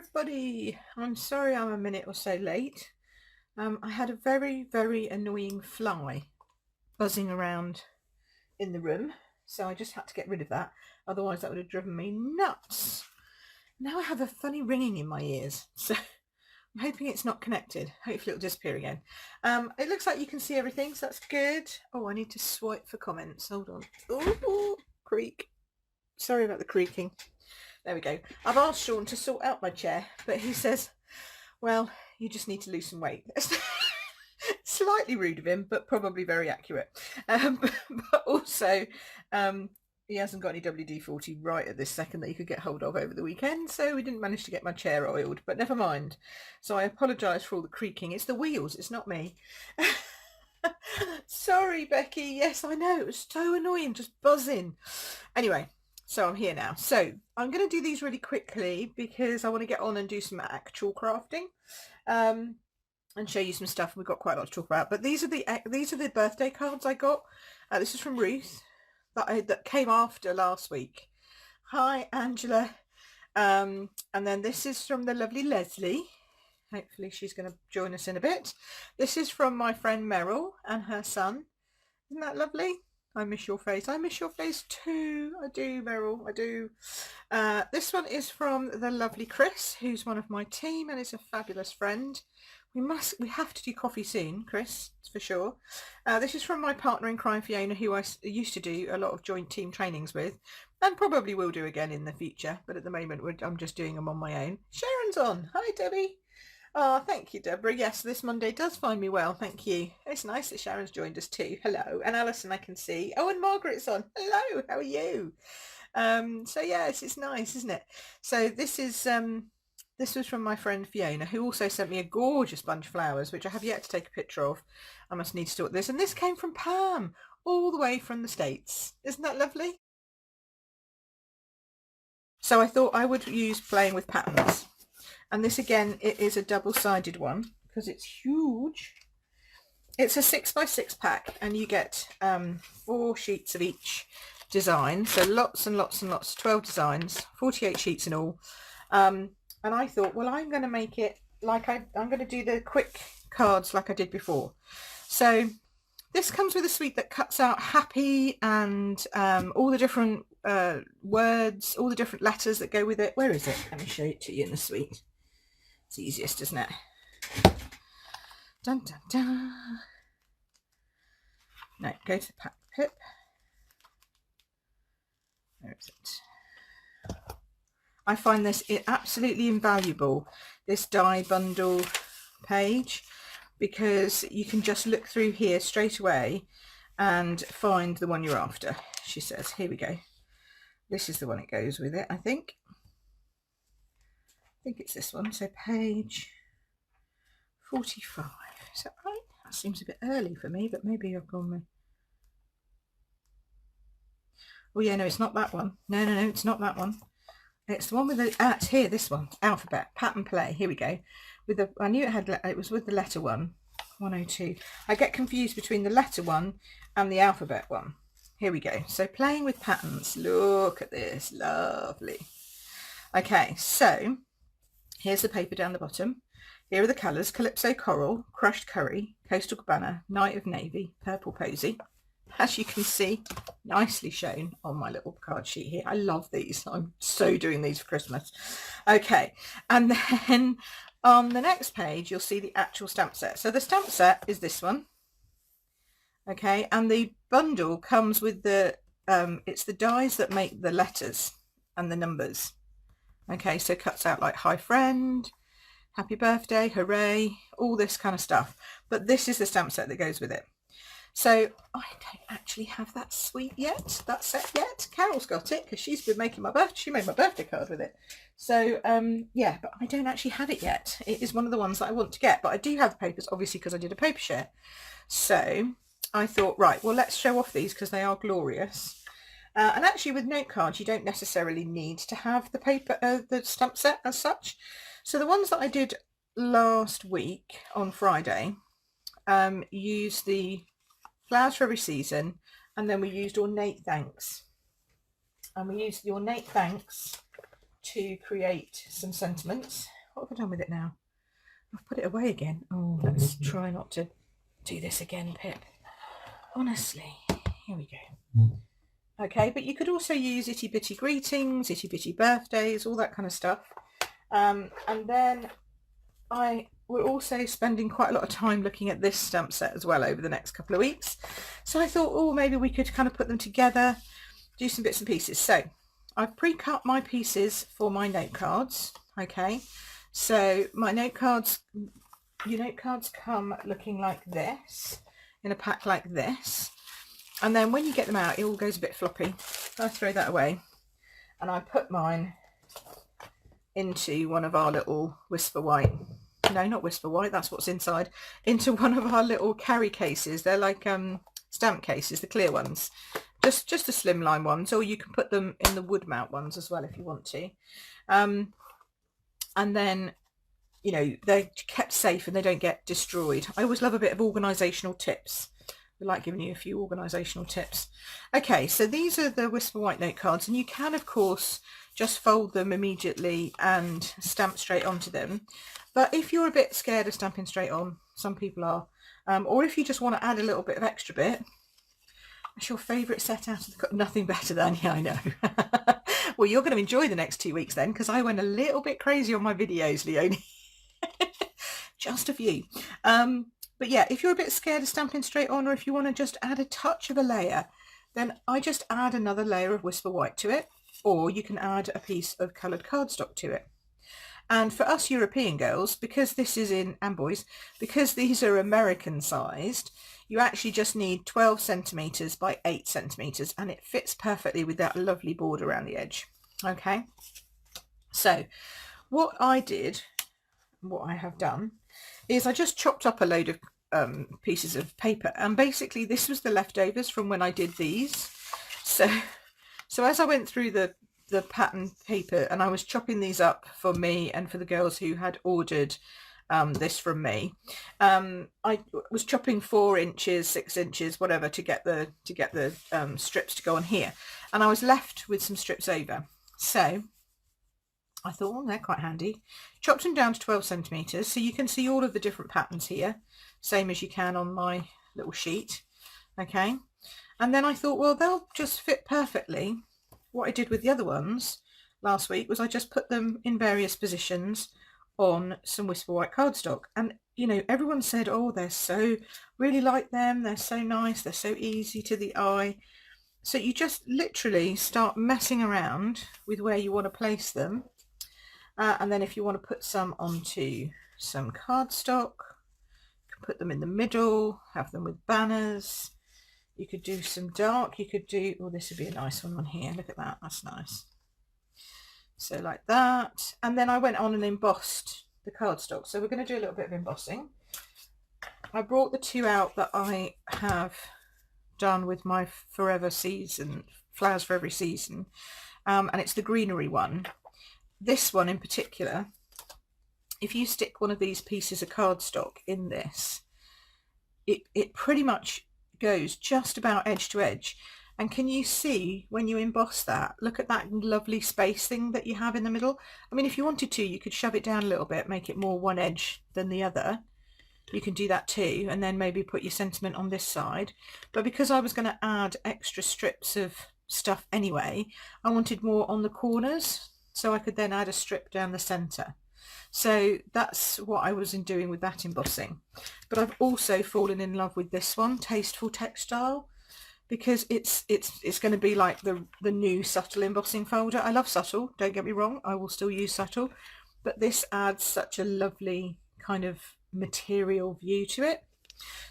everybody. I'm sorry I'm a minute or so late. I had a very annoying fly buzzing around in the room, so I just had to get rid of that. Otherwise that would have driven me nuts. Now I have a funny ringing in my ears, so I'm hoping it's not connected. Hopefully it'll disappear again. It looks like you can see everything, so that's good. Oh, I need to swipe for comments. Hold on. Oh, creak. Sorry about the creaking. There we go. I've asked Sean to sort out my chair, but he says, well, you just need to lose some weight. Slightly rude of him, but probably very accurate. But also, he hasn't got any WD-40 right at this second that he could get hold of over the weekend, so we didn't manage to get my chair oiled, but never mind. So I apologise for all the creaking. It's the wheels, it's not me. Sorry, Becky. Yes, I know. It was so annoying, just buzzing. Anyway. So I'm here now. So I'm going to do these really quickly because I want to get on and do some actual crafting and show you some stuff. We've got quite a lot to talk about. But these are the birthday cards I got. This is from Ruth that came after last week. Hi, Angela. And then this is from the lovely Leslie. Hopefully she's going to join us in a bit. This is from my friend Meryl and her son. Isn't that lovely? I miss your face. I miss your face too. I do, Meryl. I do. This one is from the lovely Chris, who's one of my team and is a fabulous friend. We have to do coffee soon, Chris, for sure. This is from my partner in crime, Fiona, who I used to do a lot of joint team trainings with, and probably will do again in the future. But at the moment, I'm just doing them on my own. Sharon's on. Hi, Debbie. Oh, thank you, Deborah. Yes, this Monday does find me well. Thank you. It's nice that Sharon's joined us too. Hello. And Alison I can see. Oh, and Margaret's on. Hello. How are you? So yes, it's nice, isn't it? So this was from my friend Fiona, who also sent me a gorgeous bunch of flowers, which I have yet to take a picture of. I must need to sort this. And this came from Pam, all the way from the States. Isn't that lovely? So I thought I would use playing with patterns. And this again, it is a double-sided one because it's huge. It's a 6x6 pack and you get 4 sheets of each design. So lots and lots and lots, 12 designs, 48 sheets in all. And I thought, well, I'm going to make it like I'm going to do the quick cards like I did before. So this comes with a suite that cuts out happy and all the different words, all the different letters that go with it. Where is it? Let me show it to you in the suite. It's easiest, isn't it? Dun dun dun. No, go to the pack pip. Where is it? I find this absolutely invaluable, this die bundle page, because you can just look through here straight away and find the one you're after. She says, here we go. This is the one it goes with it, I think. I think it's this one. So page 45. Is that right? That seems a bit early for me, but maybe I've gone with... Oh yeah, no, it's not that one. No, it's not that one. It's the one with the... it's here, this one. Alphabet, pattern play. Here we go. With the... I knew it was with the letter one. 102. I get confused between the letter one and the alphabet one. Here we go. So playing with patterns. Look at this. Lovely. Okay, so... here's the paper down the bottom. Here are the colours: Calypso Coral, Crushed Curry, Coastal Cabana, Night of Navy, Purple Posy. As you can see, nicely shown on my little card sheet here. I love these. I'm so doing these for Christmas. Okay, and then on the next page, you'll see the actual stamp set. So the stamp set is this one. Okay, and the bundle comes with the, it's the dies that make the letters and the numbers. Okay, so it cuts out like hi friend, happy birthday, hooray, all this kind of stuff. But this is the stamp set that goes with it. So I don't actually have that suite yet, that set yet. Carol's got it because she's been making my birthday. She made my birthday card with it. So yeah, but I don't actually have it yet. It is one of the ones that I want to get, but I do have the papers, obviously, because I did a paper share. So I thought, right, well, let's show off these because they are glorious. And actually with note cards, you don't necessarily need to have the paper, the stamp set as such. So the ones that I did last week on Friday, used the flowers for every season, and then we used ornate thanks. And we used the ornate thanks to create some sentiments. What have I done with it now? I've put it away again. Oh, let's try not to do this again, Pip. Honestly, here we go. Okay, but you could also use itty bitty greetings, itty bitty birthdays, all that kind of stuff. And then we're also spending quite a lot of time looking at this stamp set as well over the next couple of weeks. So I thought, oh, maybe we could kind of put them together, do some bits and pieces. So I've pre-cut my pieces for my note cards. Okay, so my note cards, your note cards come looking like this, in a pack like this. And then when you get them out, it all goes a bit floppy. I throw that away and I put mine into one of our little Whisper White, no, not Whisper White, that's what's inside, into one of our little carry cases. They're like stamp cases, the clear ones, just the slimline ones, or you can put them in the wood mount ones as well if you want to. And then, you know, they're kept safe and they don't get destroyed. I always love a bit of organisational tips. We like giving you a few organisational tips. Okay, so these are the Whisper White note cards, and you can, of course, just fold them immediately and stamp straight onto them. But if you're a bit scared of stamping straight on, some people are, or if you just want to add a little bit of extra bit, that's your favourite set out of the nothing better than, yeah, I know. Well, you're going to enjoy the next 2 weeks then, because I went a little bit crazy on my videos, Leonie. Just a few. But yeah, if you're a bit scared of stamping straight on, or if you want to just add a touch of a layer, then I just add another layer of Whisper White to it, or you can add a piece of coloured cardstock to it. And for us European girls, because this is in, and boys, because these are American sized, you actually just need 12 centimetres by 8 centimetres, and it fits perfectly with that lovely border around the edge. Okay, so what I did, what I have done, is I just chopped up a load of pieces of paper, and basically this was the leftovers from when I did these. So as I went through the pattern paper and I was chopping these up for me and for the girls who had ordered this from me, I was chopping 4 inches, 6 inches, whatever, to get the strips to go on here, and I was left with some strips over. So I thought, well, they're quite handy. Chopped them down to 12 centimetres, so you can see all of the different patterns here, same as you can on my little sheet. Okay, and then I thought, well, they'll just fit perfectly. What I did with the other ones last week was I just put them in various positions on some Whisper White cardstock, and you know, everyone said, oh, they're so, really like them, they're so nice, they're so easy to the eye. So you just literally start messing around with where you want to place them. And then if you want to put some onto some cardstock, you can put them in the middle, have them with banners. You could do some dark, you could do, oh, this would be a nice one on here. Look at that, that's nice. So like that. And then I went on and embossed the cardstock. So we're going to do a little bit of embossing. I brought the 2 out that I have done with my Forever Season, Flowers for Every Season. And it's the Greenery one. This one in particular, if you stick one of these pieces of cardstock in this, it pretty much goes just about edge to edge. And can you see when you emboss that, look at that lovely space thing that you have in the middle? I mean, if you wanted to, you could shove it down a little bit, make it more one edge than the other. You can do that too, and then maybe put your sentiment on this side. But because I was going to add extra strips of stuff anyway, I wanted more on the corners, so I could then add a strip down the centre. So that's what I was doing with that embossing. But I've also fallen in love with this one, Tasteful Textile, because it's going to be like the new Subtle embossing folder. I love Subtle, don't get me wrong, I will still use Subtle, but this adds such a lovely kind of material view to it.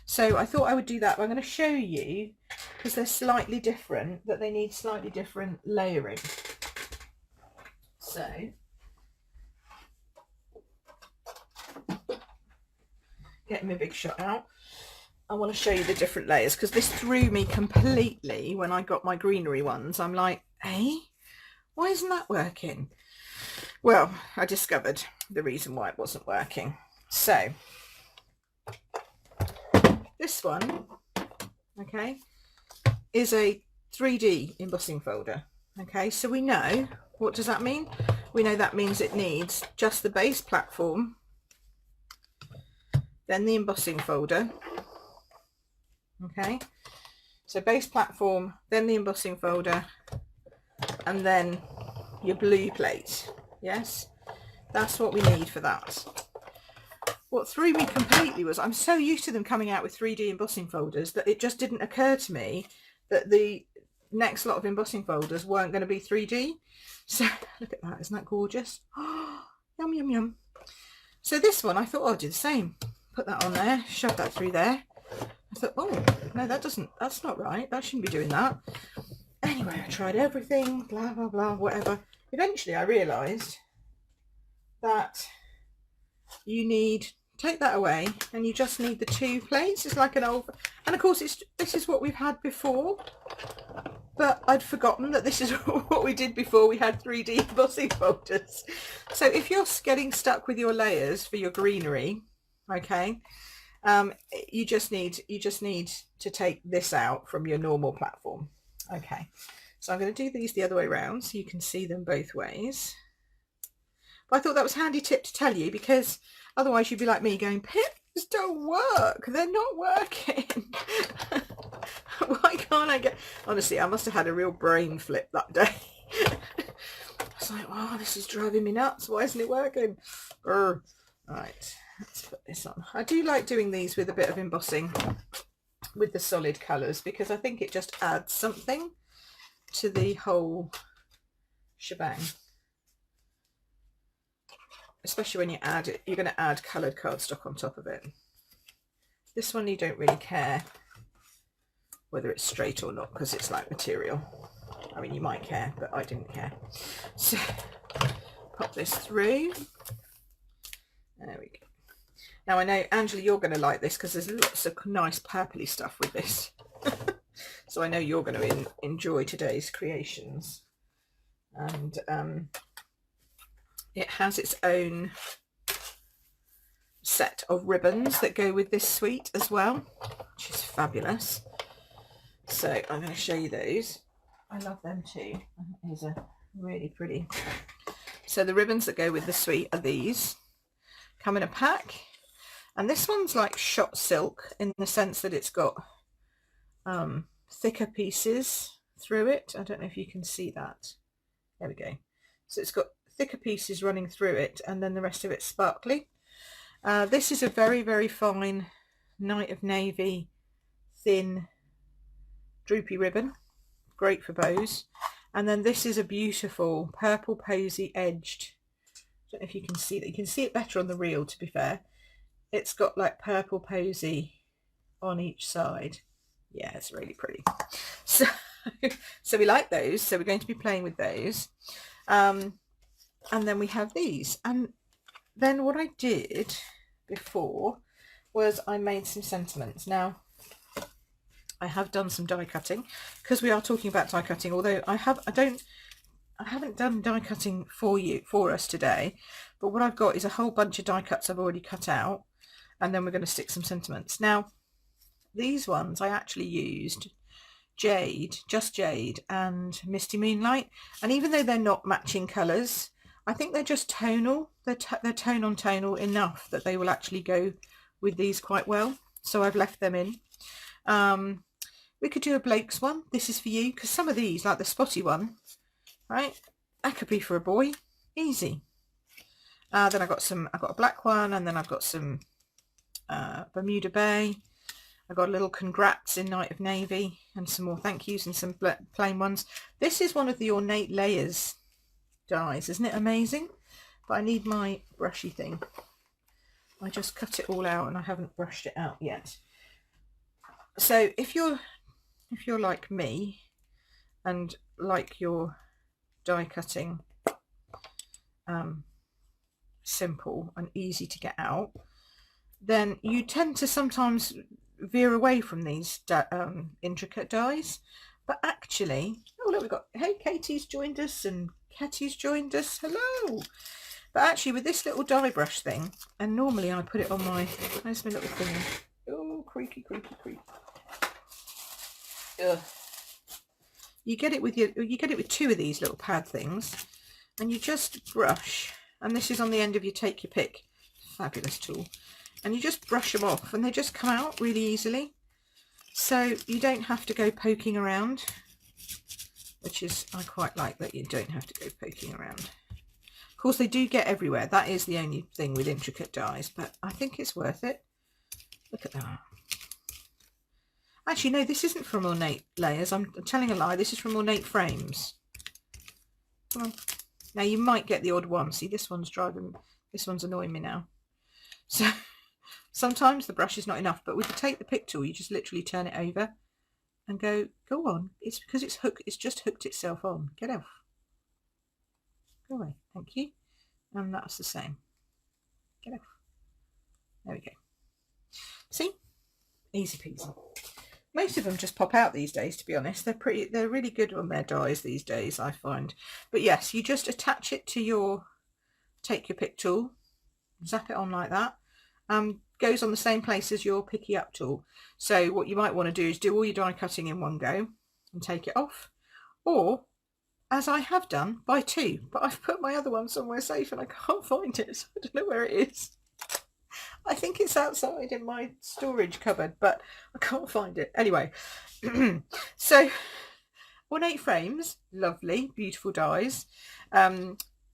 So I thought I would do that. But I'm going to show you, because they're slightly different, that they need slightly different layering. So getting my big shot out, I want to show you the different layers, because this threw me completely when I got my Greenery ones. I'm like, hey, why isn't that working? Well, I discovered the reason why it wasn't working. So this one, okay, is a 3D embossing folder. Okay, so we know, what does that mean? we know that means it needs just the base platform, then the embossing folder. Okay, so base platform, then the embossing folder, and then your blue plate. Yes, that's what we need for that. What threw me completely was I'm so used to them coming out with 3D embossing folders that it just didn't occur to me that the next lot of embossing folders weren't going to be 3D. So look at that, isn't that gorgeous? Oh, yum yum yum. So this one I thought, oh, I'll do the same, put that on there, shove that through there. I thought, oh no, that's not right, that shouldn't be doing that. Anyway, I tried everything, blah blah blah, whatever. Eventually I realised that you need, take that away and you just need the 2 plates. It's like an old, and of course this is what we've had before, but I'd forgotten that this is what we did before we had 3D embossing folders. So if you're getting stuck with your layers for your greenery, okay, you just need to take this out from your normal platform. Okay, so I'm going to do these the other way around so you can see them both ways. But I thought that was a handy tip to tell you, because otherwise you'd be like me going, pins don't work, they're not working. Why can't I get, honestly I must have had a real brain flip that day. I was like, oh, this is driving me nuts, why isn't it working? Right, let's put this on. I do like doing these with a bit of embossing with the solid colours, because I think it just adds something to the whole shebang. Especially when you add it, you're going to add coloured cardstock on top of it. This one you don't really care whether it's straight or not, because it's like material. I mean, you might care, but I didn't care. So pop this through. There we go. Now I know, Angela, you're going to like this because there's lots of nice purpley stuff with this. So I know you're going to enjoy today's creations. And it has its own set of ribbons that go with this suite as well, which is fabulous. So I'm going to show you those. I love them too. These are really pretty. So the ribbons that go with the suite are these. Come in a pack. And this one's like shot silk in the sense that it's got thicker pieces through it. I don't know if you can see that. There we go. So it's got thicker pieces running through it, and then the rest of it's sparkly. This is a very, very fine Night of Navy thin droopy ribbon, great for bows. And then this is a beautiful purple posy edged, I don't know if you can see that, you can see it better on the reel, to be fair. It's got like purple posy on each side. Yeah, it's really pretty. So we like those, so we're going to be playing with those. And then we have these, and then what I did before was I made some sentiments. Now I have done some die cutting, because we are talking about die cutting, although I haven't done die cutting for us today, but what I've got is a whole bunch of die cuts I've already cut out, and then we're going to stick some sentiments. Now these ones I actually used just Jade and Misty Moonlight, and even though they're not matching colours, I think they're just tonal. They're tone on tonal enough that they will actually go with these quite well. So I've left them in. We could do a Blake's one. This is for you, because some of these, like the spotty one, right, that could be for a boy, easy. Then I've got a black one, and then I've got some Bermuda Bay. I've got a little congrats in Night of Navy, and some more thank yous and some plain ones. This is one of the ornate layers dies, isn't it amazing? But I need my brushy thing. I just cut it all out and I haven't brushed it out yet. So if you're like me and like your die cutting simple and easy to get out, then you tend to sometimes veer away from these intricate dies. But actually, oh look, we've got, hey, Katie's joined us and Katie's joined us, hello. But actually with this little die brush thing, and normally I put it on my, where's my little thing? Oh, creaky. Ugh. You get it with 2 of these little pad things, and you just brush, and this is on the end of your Take Your Pick fabulous tool, and you just brush them off and they just come out really easily, so you don't have to go poking around, which is, I quite like that you don't have to go poking around. Of course they do get everywhere, that is the only thing with intricate dies, but I think it's worth it. Look at that. Actually no, this isn't from Ornate Layers, I'm telling a lie, this is from Ornate Frames. Come on. Now you might get the odd one, see this one's annoying me now. So sometimes the brush is not enough, but with the Take the Pick tool, you just literally turn it over and go on. It's because it's just hooked itself on. Get off. Go away. Thank you. And that's the same. Get off. There we go. See? Easy peasy. Most of them just pop out these days, to be honest. They're really good on their dies these days, I find. But yes, you just attach it to your Take Your Pick tool, zap it on like that. Goes on the same place as your Picky Up tool. So what you might want to do is do all your die cutting in one go and take it off, or as I have done, buy two, but I've put my other one somewhere safe and I can't find it, so I don't know where it is. I think it's outside in my storage cupboard, but I can't find it. Anyway, so Ornate Frames, lovely, beautiful dies.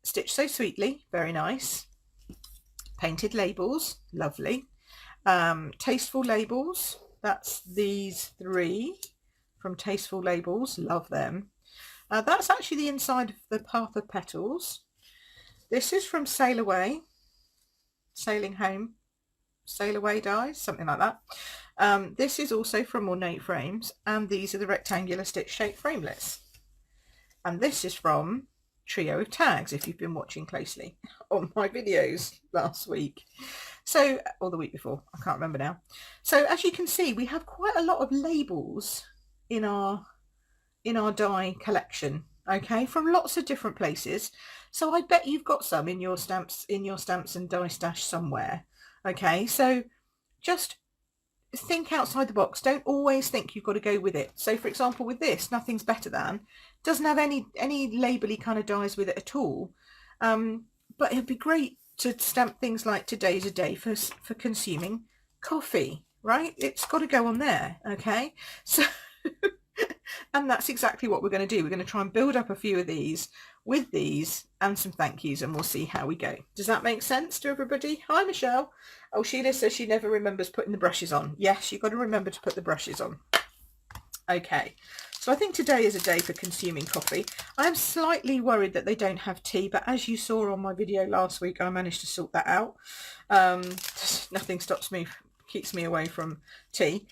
Stitched so sweetly, very nice. Painted labels, lovely. Tasteful labels, that's these three from Tasteful Labels, love them. That's actually the inside of the Path of Petals. This is from Sail Away, Sailing Home, Sail Away dies, something like that. This is also from Ornate Frames, and these are the rectangular stitch shaped framelets. And this is from Trio of Tags, if you've been watching closely on my videos last week, so, or the week before, I can't remember now. So as you can see, we have quite a lot of labels in our die collection, okay, from lots of different places. So I bet you've got some in your stamps and die stash somewhere. Okay, so just think outside the box. Don't always think you've got to go with it. So for example, with this, Nothing's Better Than doesn't have any labely kind of dies with it at all, but it'd be great to stamp things like Today's a Day for consuming coffee, right? It's got to go on there. Okay, so and that's exactly what we're going to do. We're going to try and build up a few of these with these and some thank yous, and we'll see how we go. Does that make sense to everybody? Hi Michelle. Oh, Sheila says she never remembers putting the brushes on. Yes, you've got to remember to put the brushes on. Okay, so I think today is a day for consuming coffee. I am slightly worried that they don't have tea, but as you saw on my video last week, I managed to sort that out. Nothing keeps me away from tea.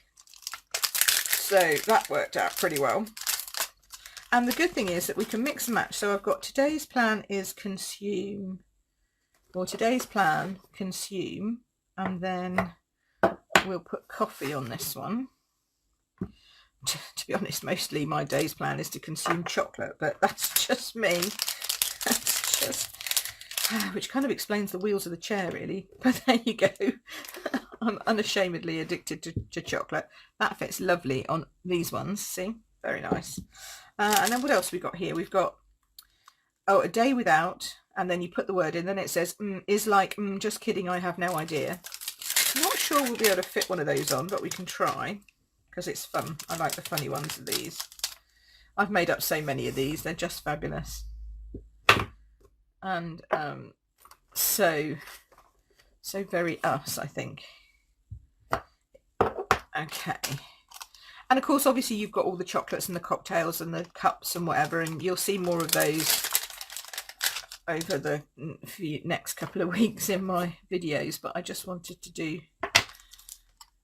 So that worked out pretty well. And the good thing is that we can mix and match. So I've got today's plan is consume, or today's plan, consume, and then we'll put coffee on this one. To be honest, mostly my day's plan is to consume chocolate, but that's just me. That's just, which kind of explains the wheels of the chair really, but there you go. I'm unashamedly addicted to chocolate. That fits lovely on these ones, see? Very nice. And then what else we got here? We've got, oh, a day without, and then you put the word in, then it says, is like, just kidding, I have no idea. I'm not sure we'll be able to fit one of those on, but we can try, because it's fun. I like the funny ones of these. I've made up so many of these, they're just fabulous. And so very us, I think. Okay. And of course, obviously, you've got all the chocolates and the cocktails and the cups and whatever, and you'll see more of those over the next couple of weeks in my videos. But I just wanted to do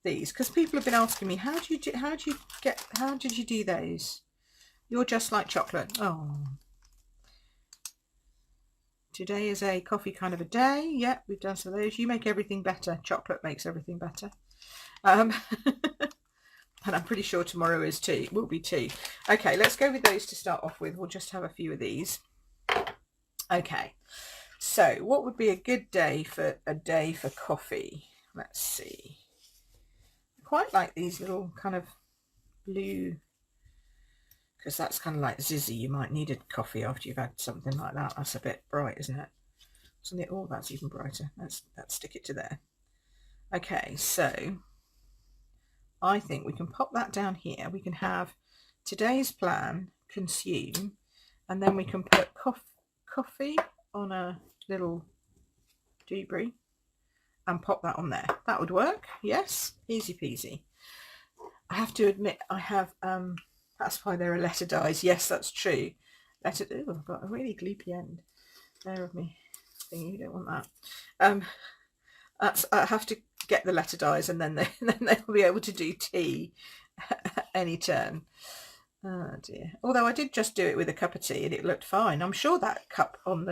these because people have been asking me, how did you do those? You're just like chocolate. Oh, today is a coffee kind of a day. Yeah, we've done some of those. You make everything better. Chocolate makes everything better. And I'm pretty sure tomorrow is tea. Will be tea. Okay, let's go with those to start off with. We'll just have a few of these. Okay, so what would be a good day for coffee? Let's see. I quite like these little kind of blue because that's kind of like Zizzy. You might need a coffee after you've had something like that. That's a bit bright, isn't it? Isn't it? Oh, that's even brighter. Let's stick it to there. Okay, so I think we can pop that down here. We can have today's plan, consume, and then we can put coffee on a little debris and pop that on there. That would work. Yes, easy peasy. I have to admit I have that's why there are letter dies. Yes, that's true. I've got a really gloopy end. Bear with me. You don't want that. I have to get the letter dies, and then they'll be able to do tea any turn. Oh dear. Although I did just do it with a cup of tea and it looked fine. I'm sure that cup on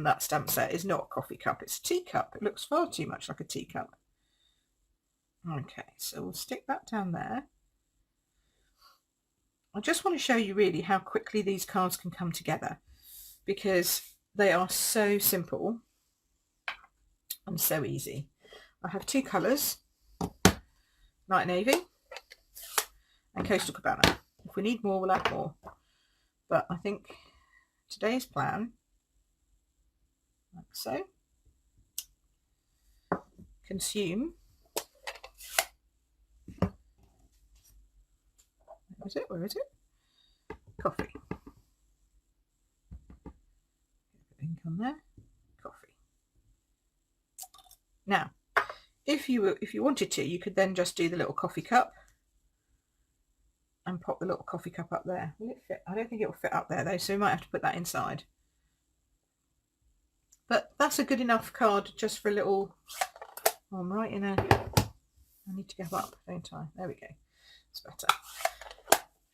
that stamp set is not a coffee cup, it's a teacup. It looks far too much like a teacup. Okay, so we'll stick that down there. I just want to show you really how quickly these cards can come together, because they are so simple and so easy. I have two colours, Night Navy and Coastal Cabana. If we need more, we'll add more. But I think today's plan, like so, consume. Where is it? Where is it? Coffee. Ink on there. Coffee. Now, if you wanted to, you could then just do the little coffee cup and pop the little coffee cup up there. Will it fit? I don't think it will fit up there though, so we might have to put that inside. But that's a good enough card just for a little. Oh, I'm right in a. I need to go up, don't I? There we go. It's better.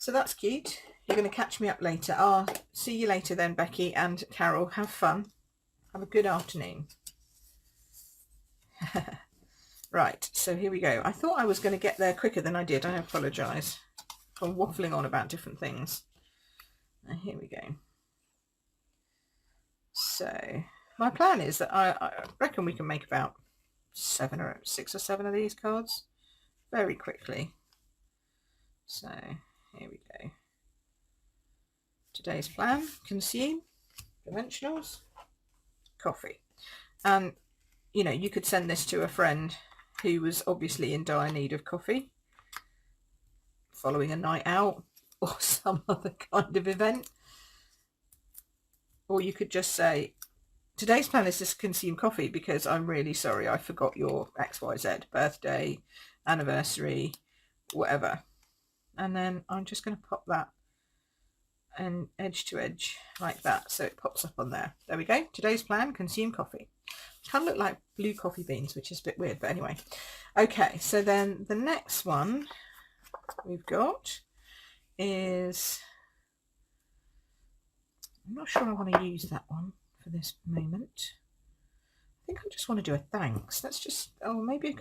So that's cute. You're going to catch me up later. I'll see you later then, Becky and Carol. Have fun. Have a good afternoon. Right, so here we go. I thought I was going to get there quicker than I did. I apologise for waffling on about different things. Here we go. So my plan is that I reckon we can make about 6 or 7 of these cards very quickly. So here we go. Today's plan, consume, dimensionals, coffee. And you know, you could send this to a friend who was obviously in dire need of coffee following a night out or some other kind of event. Or you could just say, today's plan is to consume coffee because I'm really sorry I forgot your XYZ birthday, anniversary, whatever. And then I'm just going to pop that and edge to edge like that, so it pops up on there. There we go. Today's plan, consume coffee. Kind of look like blue coffee beans, which is a bit weird, but anyway. Okay, so then the next one we've got is, I'm not sure I want to use that one for this moment. I think I just want to do a thanks. Let's just, oh, maybe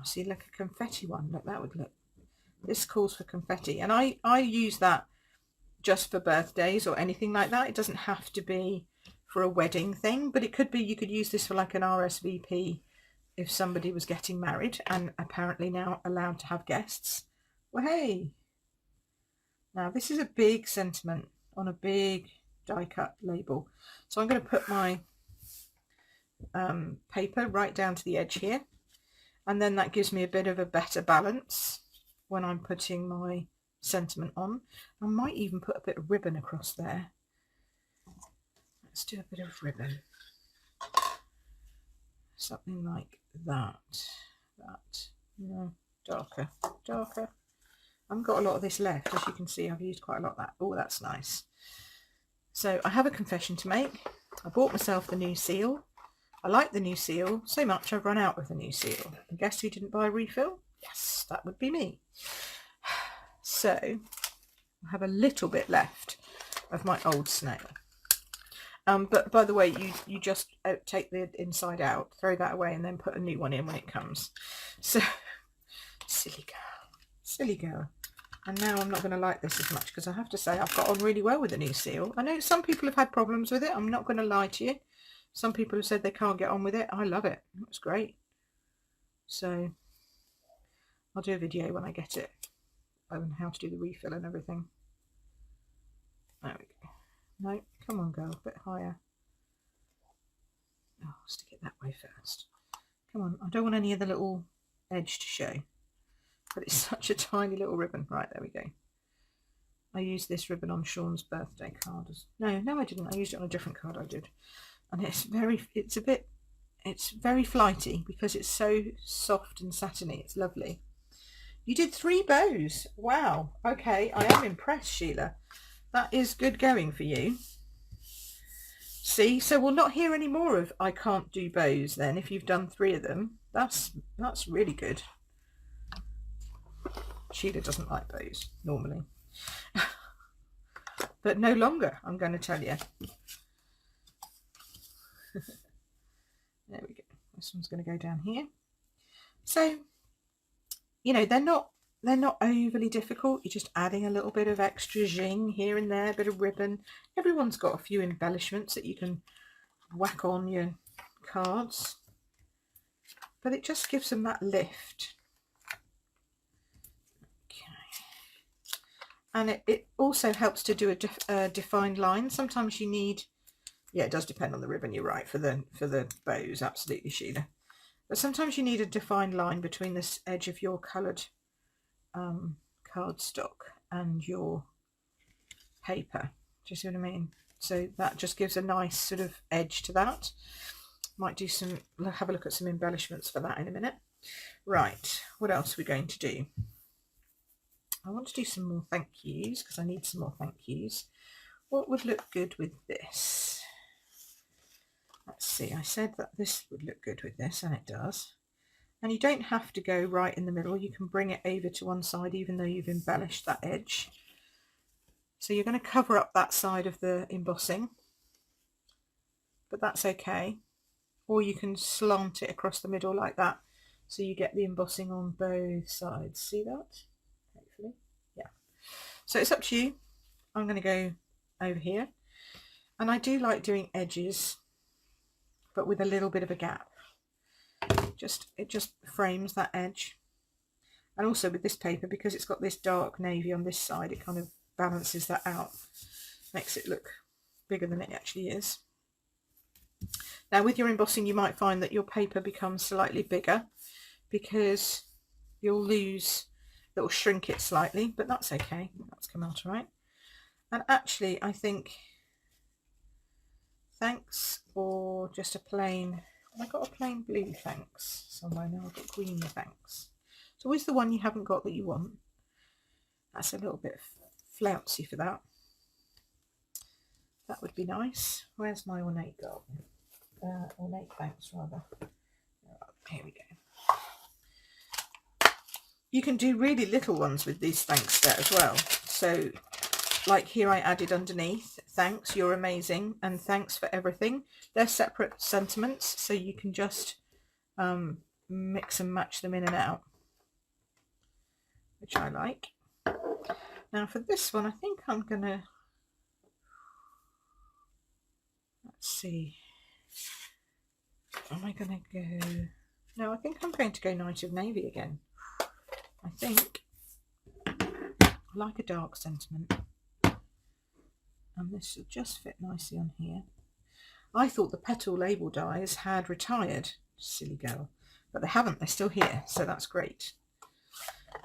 see, like a confetti one. Look, that would look. This calls for confetti, and I use that just for birthdays or anything like that. It doesn't have to be for a wedding thing, but it could be, you could use this for like an RSVP if somebody was getting married and apparently now allowed to have guests. Well, hey, now this is a big sentiment on a big die cut label, so I'm going to put my paper right down to the edge here, and then that gives me a bit of a better balance when I'm putting my sentiment on. I might even put a bit of ribbon across there. Let's do a bit of ribbon, something like that. No, darker. I haven't got a lot of this left, as you can see. I've used quite a lot of that. Oh, that's nice. So I have a confession to make. I bought myself the new seal. I like the new seal so much I've run out of the new seal. And guess who didn't buy a refill? Yes, that would be me. So I have a little bit left of my old snail. But by the way, you just take the inside out, throw that away, and then put a new one in when it comes. So silly girl. And now I'm not going to like this as much, because I have to say I've got on really well with the new seal. I know some people have had problems with it. I'm not going to lie to you. Some people have said they can't get on with it. I love it. It's great. So I'll do a video when I get it on how to do the refill and everything. There we go. No, come on girl, a bit higher. Oh, stick it that way first. Come on, I don't want any of the little edge to show. But it's such a tiny little ribbon. Right, there we go. I used this ribbon on Sean's birthday card. No, I didn't. I used it on a different card I did. And it's very flighty because it's so soft and satiny. It's lovely. You did 3 bows. Wow. Okay, I am impressed, Sheila. That is good going for you. See, so we'll not hear any more of I can't do bows then if you've done 3 of them. That's really good. Sheila doesn't like bows normally. But no longer, I'm going to tell you. There we go. This one's going to go down here. So, you know, they're not overly difficult. You're just adding a little bit of extra zing here and there, a bit of ribbon. Everyone's got a few embellishments that you can whack on your cards. But it just gives them that lift. And it also helps to do a defined line. Sometimes you need, yeah, it does depend on the ribbon, you're right, for the bows, absolutely, Sheila. But sometimes you need a defined line between this edge of your coloured cardstock and your paper. Do you see what I mean? So that just gives a nice sort of edge to that. Might do have a look at some embellishments for that in a minute. Right, what else are we going to do? I want to do some more thank yous because I need some more thank yous. What would look good with this? Let's see, I said that this would look good with this, and it does. And you don't have to go right in the middle. You can bring it over to one side even though you've embellished that edge. So you're going to cover up that side of the embossing, but that's okay. Or you can slant it across the middle like that so you get the embossing on both sides. See that? Hopefully. Yeah. So it's up to you. I'm going to go over here. And I do like doing edges, but with a little bit of a gap. It just frames that edge. And also with this paper, because it's got this dark navy on this side, it kind of balances that out. Makes it look bigger than it actually is. Now with your embossing, you might find that your paper becomes slightly bigger because you'll lose, that will shrink it slightly, but that's okay. That's come out all right. And actually, I think thanks for just a plain, have I got a plain blue thanks somewhere? Now I've got green thanks. It's always the one you haven't got that you want. That's a little bit flouncy for that. That would be nice. Where's my ornate garden? Ornate thanks rather. Here we go. You can do really little ones with these thanks there as well. So like here I added underneath, thanks, you're amazing, and thanks for everything. They're separate sentiments, so you can just mix and match them in and out, which I like. Now for this one, I think I'm gonna, let's see, am I gonna go, no, I think I'm going to go Night of Navy again. I think I like a dark sentiment. And this will just fit nicely on here. I thought the petal label dies had retired, silly girl, but they haven't, they're still here, so that's great.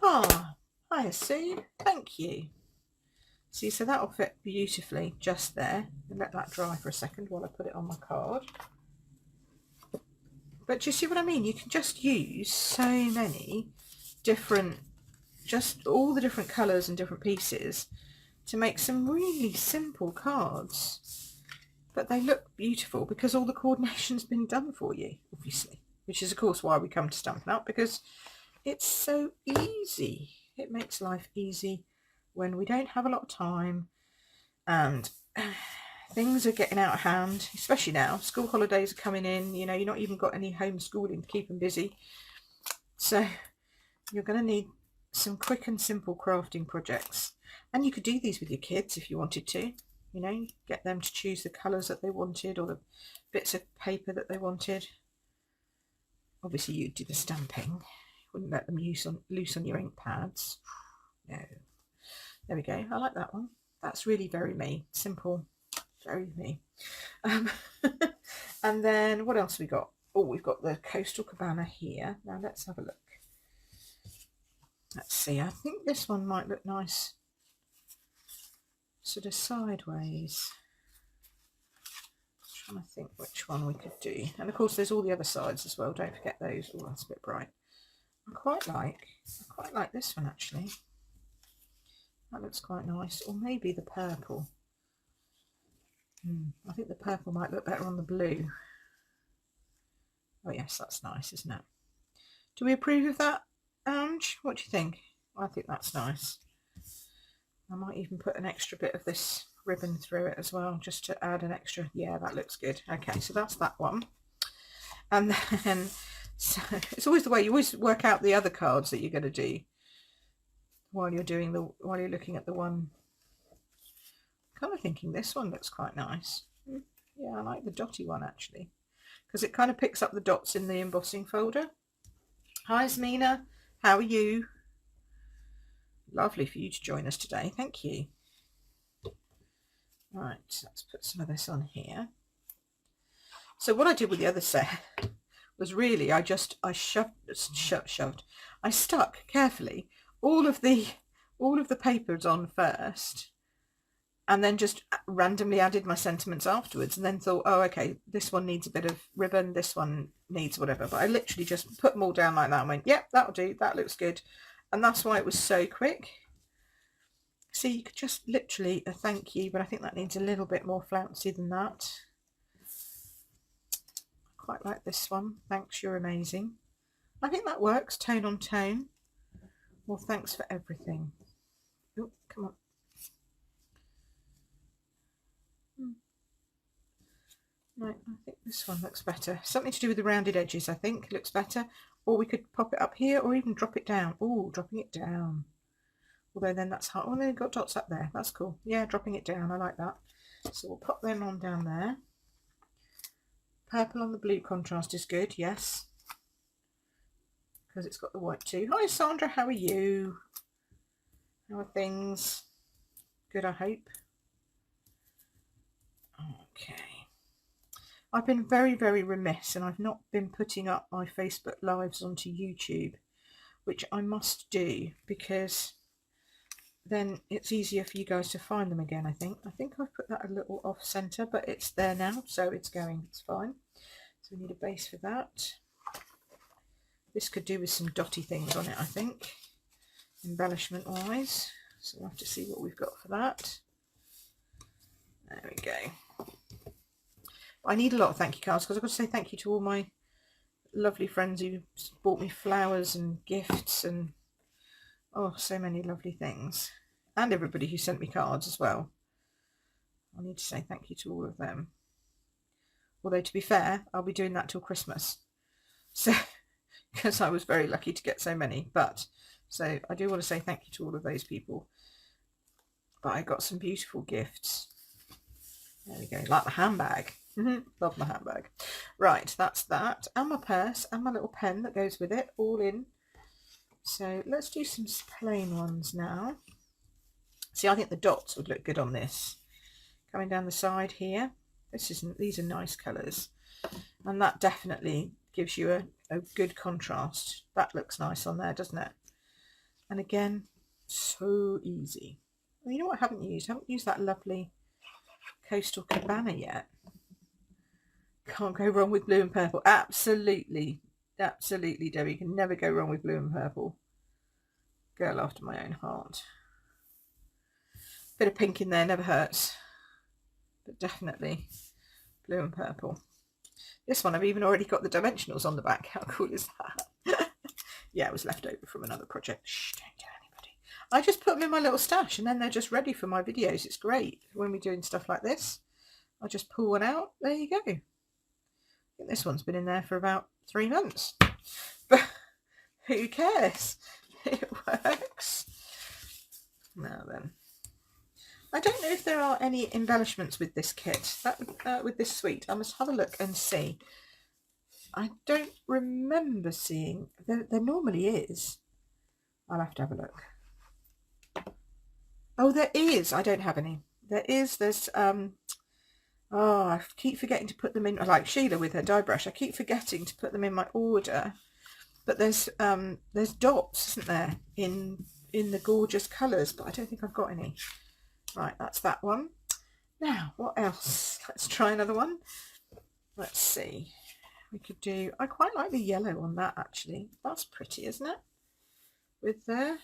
Ah, hiya Sue, thank you. See, so that'll fit beautifully just there. And let that dry for a second while I put it on my card. But do you see what I mean? You can just use so many different, just all the different colours and different pieces to make some really simple cards, but they look beautiful because all the coordination's been done for you, obviously, which is of course why we come to Stampin' Up, because it's so easy. It makes life easy when we don't have a lot of time and things are getting out of hand, especially now. School holidays are coming in, you know, you're not even got any homeschooling to keep them busy, so you're going to need some quick and simple crafting projects. And you could do these with your kids if you wanted to, you know, get them to choose the colours that they wanted or the bits of paper that they wanted. Obviously you'd do the stamping, wouldn't let them loose on your ink pads. No. There we go, I like that one. That's really very me. Simple, very me. And then what else we got? Oh, we've got the Coastal Cabana here. Now let's have a look. Let's see. I think this one might look nice, sort of sideways. I'm trying to think which one we could do. And of course, there's all the other sides as well. Don't forget those. Oh, that's a bit bright. I quite like this one actually. That looks quite nice. Or maybe the purple. I think the purple might look better on the blue. Oh yes, that's nice, isn't it? Do we approve of that, Ange? What do you think? I think that's nice. I might even put an extra bit of this ribbon through it as well, just to add an extra. Yeah, that looks good. Okay, so that's that one. And then, so it's always the way you always work out the other cards that you're going to do while you're looking at the one. Kind of thinking this one looks quite nice. Yeah, I like the dotty one actually, because it kind of picks up the dots in the embossing folder. Hi Zmina, how are you? Lovely for you to join us today, thank you. Right, let's put some of this on here. So what I did with the other set was really I stuck carefully all of the papers on first, and then just randomly added my sentiments afterwards, and then thought, oh, okay, this one needs a bit of ribbon, this one needs whatever. But I literally just put them all down like that and went, yep, that'll do, that looks good. And that's why it was so quick. See, you could just literally a thank you, but I think that needs a little bit more flouncy than that. I quite like this one. Thanks, you're amazing. I think that works, tone on tone. Well, thanks for everything. Oh, come on. No, I think this one looks better. Something to do with the rounded edges, I think, looks better. Or we could pop it up here or even drop it down. Oh, dropping it down. Although then that's hard. Oh, they've got dots up there. That's cool. Yeah, dropping it down. I like that. So we'll pop them on down there. Purple on the blue contrast is good, yes. Because it's got the white too. Hi, Sandra. How are you? How are things? Good, I hope. Okay. I've been very, very remiss, and I've not been putting up my Facebook Lives onto YouTube, which I must do, because then it's easier for you guys to find them again, I think. I think I've put that a little off centre, but it's there now, so it's going. It's fine. So we need a base for that. This could do with some dotty things on it, I think, embellishment-wise. So we'll have to see what we've got for that. There we go. I need a lot of thank you cards, because I've got to say thank you to all my lovely friends who bought me flowers and gifts and oh, so many lovely things, and everybody who sent me cards as well. I need to say thank you to all of them. Although to be fair, I'll be doing that till Christmas, so because I was very lucky to get so many. But so I do want to say thank you to all of those people. But I got some beautiful gifts. There we go, like the handbag. Love my handbag. Right, that's that, and my purse and my little pen that goes with it, all in. So let's do some plain ones now. See, I think the dots would look good on this. Coming down the side here. These are nice colours, and that definitely gives you a good contrast. That looks nice on there, doesn't it? And again, so easy. Well, you know what I haven't used? I haven't used that lovely Coastal Cabana yet. Can't go wrong with blue and purple. Absolutely, absolutely, Debbie. Can never go wrong with blue and purple. Girl after my own heart. Bit of pink in there never hurts, but definitely blue and purple. This one I've even already got the dimensionals on the back. How cool is that? Yeah, it was left over from another project. Shh, don't tell anybody. I just put them in my little stash, and then they're just ready for my videos. It's great when we're doing stuff like this. I just pull one out. There you go. I think this one's been in there for about 3 months, but who cares? It works. Now then, I don't know if there are any embellishments with this kit, with this suite. I must have a look and see. I don't remember seeing. There normally is. I'll have to have a look. Oh, there is. I don't have any. There's oh, I keep forgetting to put them in, like Sheila with her dye brush. I keep forgetting to put them in my order. But there's dots, isn't there, in the gorgeous colours, but I don't think I've got any. Right, that's that one. Now, what else? Let's try another one. Let's see. We could do, I quite like the yellow on that actually. That's pretty, isn't it? With there.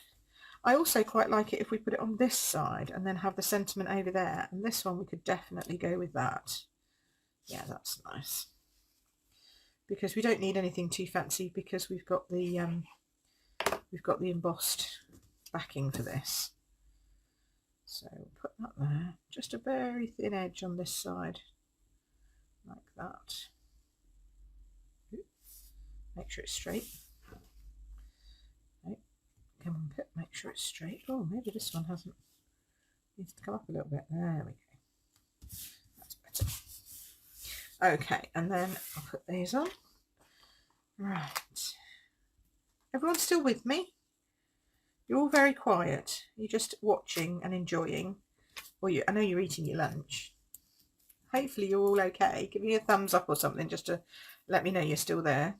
I also quite like it if we put it on this side and then have the sentiment over there. And this one we could definitely go with that. Yeah, that's nice. Because we don't need anything too fancy because we've got the embossed backing for this. So we'll put that there. Just a very thin edge on this side, like that. Make sure it's straight. Right. Come on, Pip, make sure it's straight. Oh, maybe this one hasn't. Needs to come up a little bit. There we go. That's better. Okay, and then I'll put these on. Right. Everyone's still with me? You're all very quiet. You're just watching and enjoying. Or I know you're eating your lunch. Hopefully you're all okay. Give me a thumbs up or something just to let me know you're still there.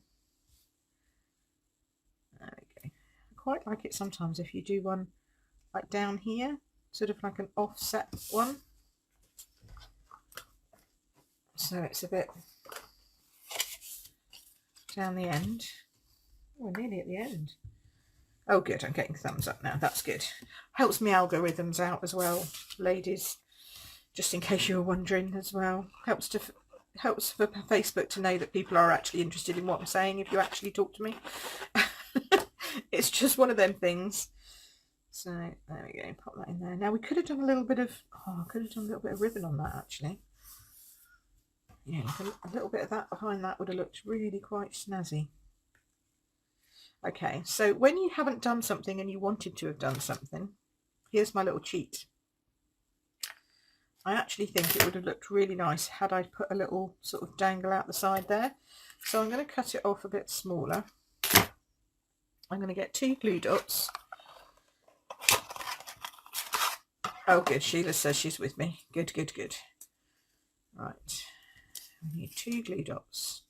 There we go. I quite like it sometimes if you do one like down here, sort of like an offset one. So it's a bit down the end. Oh, we're nearly at the end. Oh, good. I'm getting thumbs up now. That's good. Helps me algorithms out as well, ladies. Just in case you were wondering as well. Helps for Facebook to know that people are actually interested in what I'm saying if you actually talk to me. It's just one of them things. So there we go. Pop that in there. Now we could have done a little bit of ribbon on that actually. Yeah, a little bit of that behind that would have looked really quite snazzy. Okay, so when you haven't done something and you wanted to have done something, here's my little cheat. I actually think it would have looked really nice had I put a little sort of dangle out the side there. So I'm going to cut it off a bit smaller. I'm going to get 2 glue dots. Oh, good. Sheila says she's with me. Good, good, good. Right. We need 2 glue dots.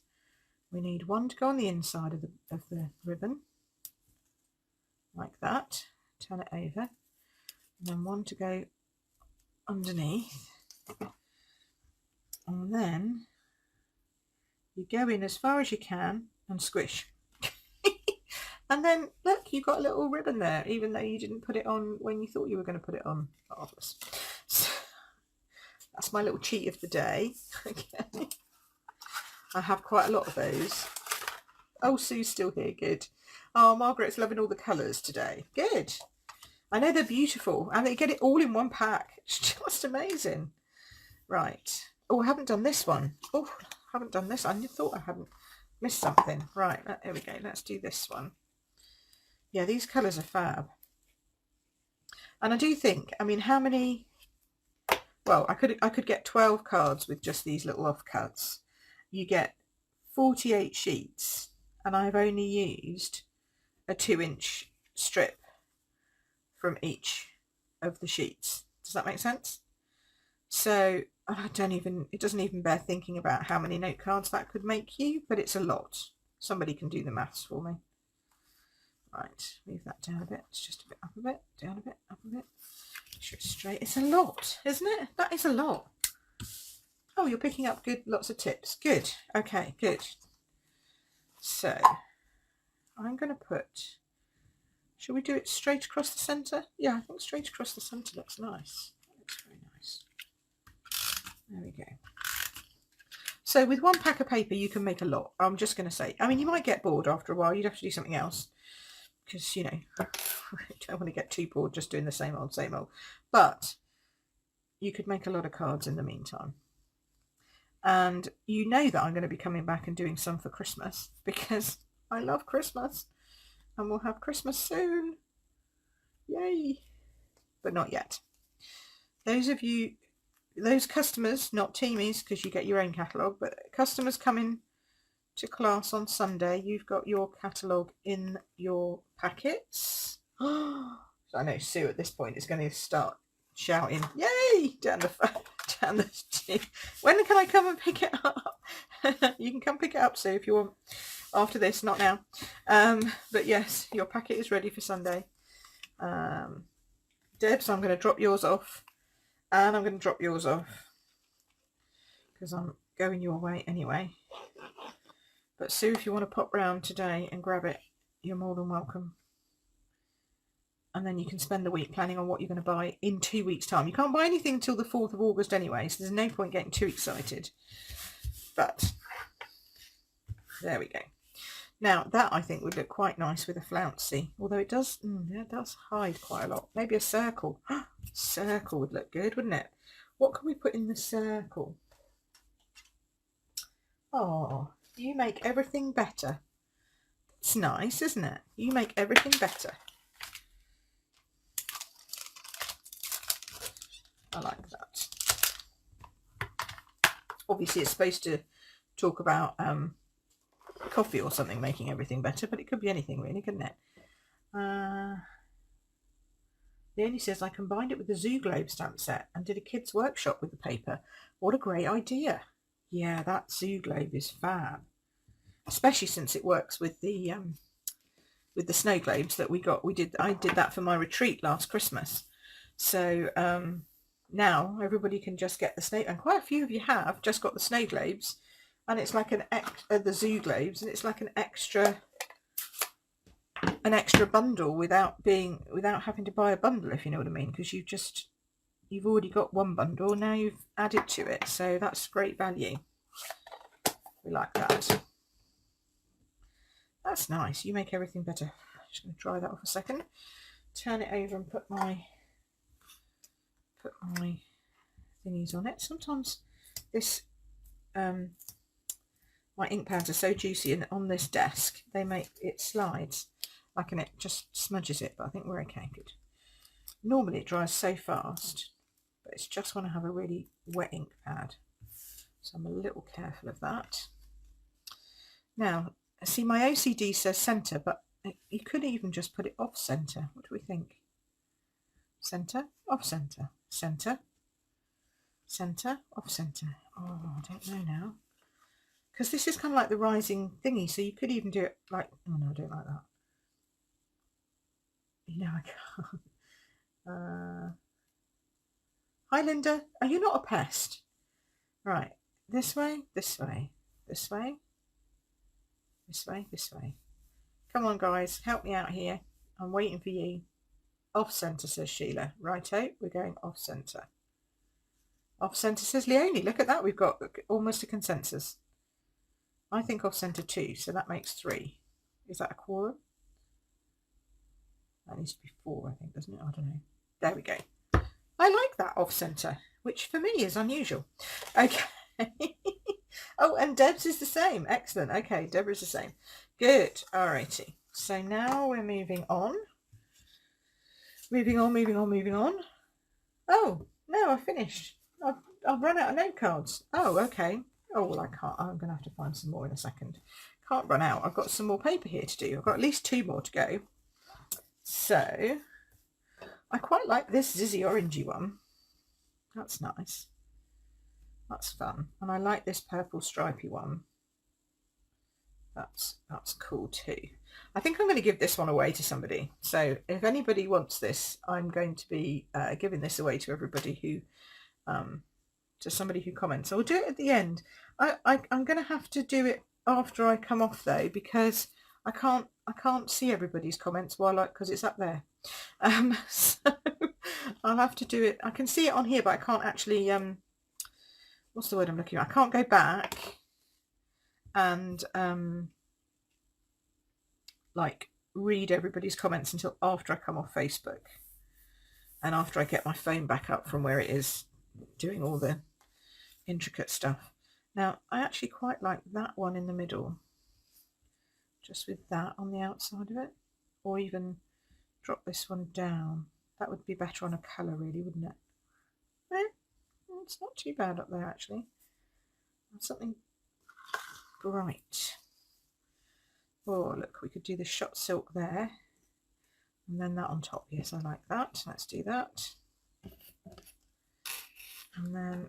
We need one to go on the inside of the ribbon, like that. Turn it over. And then one to go underneath. And then you go in as far as you can and squish. And then look, you've got a little ribbon there, even though you didn't put it on when you thought you were going to put it on. Marvellous. So that's my little cheat of the day. Okay. I have quite a lot of those. Oh, Sue's still here. Good. Oh, Margaret's loving all the colours today. Good. I know they're beautiful and they get it all in one pack. It's just amazing. Right. Oh, I haven't done this one. Oh, I haven't done this. I thought I hadn't missed something. Right. There we go. Let's do this one. Yeah, these colours are fab. And I do think, I mean, how many... Well, I could get 12 cards with just these little offcuts. You get 48 sheets and I've only used a 2-inch strip from each of the sheets. Does that make sense? So it doesn't even bear thinking about how many note cards that could make you, but it's a lot. Somebody can do the maths for me. Right, move that down a bit. It's just a bit up a bit, down a bit, up a bit. Make sure it's straight. It's a lot, isn't it? That is a lot. Oh, you're picking up lots of tips. Good. Okay, good. So I'm going to put, shall we do it straight across the centre? Yeah, I think straight across the centre looks nice. That looks very nice. There we go. So with one pack of paper, you can make a lot. I'm just going to say, I mean, you might get bored after a while. You'd have to do something else because, you know, I don't want to get too bored just doing the same old, same old. But you could make a lot of cards in the meantime. And you know that I'm going to be coming back and doing some for Christmas because I love Christmas and we'll have Christmas soon. Yay. But not yet. Those customers, not teamies because you get your own catalogue, but customers coming to class on Sunday, you've got your catalogue in your packets. So I know Sue at this point is going to start shouting, "Yay!" down the when can I come and pick it up? You can come pick it up, Sue, if you want. After this, not now. But yes, your packet is ready for Sunday. Debs, I'm going to drop yours off, and I'm going to drop yours off because I'm going your way anyway. But Sue, if you want to pop round today and grab it, you're more than welcome. And then you can spend the week planning on what you're going to buy in 2 weeks' time. You can't buy anything until the 4th of August anyway, so there's no point getting too excited. But there we go. Now, that I think would look quite nice with a flouncy, although it does hide quite a lot. Maybe a circle. Circle would look good, wouldn't it? What can we put in the circle? Oh, you make everything better. It's nice, isn't it? You make everything better. I like that. Obviously, it's supposed to talk about coffee or something making everything better, but it could be anything really, couldn't it? Leonie says, I combined it with the Zoo Globe stamp set and did a kids workshop with the paper. What a great idea. Yeah, that Zoo Globe is fab, especially since it works with the snow globes that we got. I did that for my retreat last Christmas. So now everybody can just get the snow, and quite a few of you have just got the snow globes, and it's like the zoo globes, and it's like an extra bundle without having to buy a bundle, if you know what I mean, because you've already got one bundle, now you've added to it, so that's great value. We like that. That's nice. You make everything better. I'm just going to dry that off a second, turn it over and put my thingies on it. Sometimes this my ink pads are so juicy, and on this desk they make it slides like, and it just smudges it, but I think we're okay. Good. Normally it dries so fast, but it's just when I have a really wet ink pad, so I'm a little careful of that. Now, see, my OCD says centre, but you could even just put it off centre. What do we think? Centre, off centre, centre, centre, off centre. Oh, I don't know now, because this is kind of like the rising thingy, so you could even do it like, oh no, I don't like that. You know, I can't. Hi Linda, are you not a pest? Right, this way, this way, this way, this way, this way. Come on guys, help me out here. I'm waiting for you. Off centre, says Sheila. Righto, we're going off centre. Off centre, says Leonie. Look at that, we've got almost a consensus. I think off centre too, so that makes 3. Is that a quorum? That needs to be 4, I think, doesn't it? I don't know. There we go. I like that off centre, which for me is unusual. Okay. Oh, and Deb's is the same. Excellent. Okay, Deborah's the same. Good. Alrighty. So now we're moving on. Moving on. Oh, no, I've finished. I've run out of note cards. Oh, okay. Oh, well, I can't. I'm going to have to find some more in a second. Can't run out. I've got some more paper here to do. I've got at least 2 more to go. So, I quite like this Zizzy orangey one. That's nice. That's fun. And I like this purple stripy one. That's cool too. I think I'm going to give this one away to somebody. So if anybody wants this, I'm going to be giving this away to everybody who, to somebody who comments. I'll do it at the end. I'm going to have to do it after I come off though, because I can't see everybody's comments because it's up there. So I'll have to do it. I can see it on here, but I can't actually, what's the word I'm looking at? I can't go back and like read everybody's comments until after I come off Facebook and after I get my phone back up from where it is doing all the intricate stuff. Now, I actually quite like that one in the middle, just with that on the outside of it, or even drop this one down. That would be better on a colour really, wouldn't it? It's not too bad up there actually. Something bright. Oh look, we could do the shot silk there and then that on top. Yes, I like that. Let's do that. And then